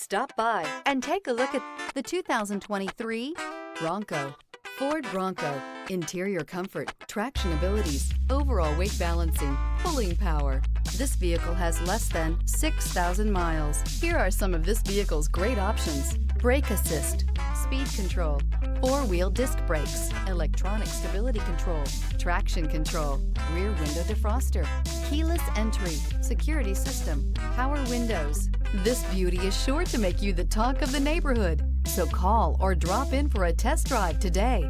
Stop by and take a look at the 2023 Bronco. Ford Bronco. Interior comfort, traction abilities, overall weight balancing, pulling power. This vehicle has less than 6,000 miles. Here are some of this vehicle's great options: brake assist, speed control, four-wheel disc brakes, electronic stability control, traction control, rear window defroster, keyless entry, security system, power windows. This beauty is sure to make you the talk of the neighborhood. So call or drop in for a test drive today.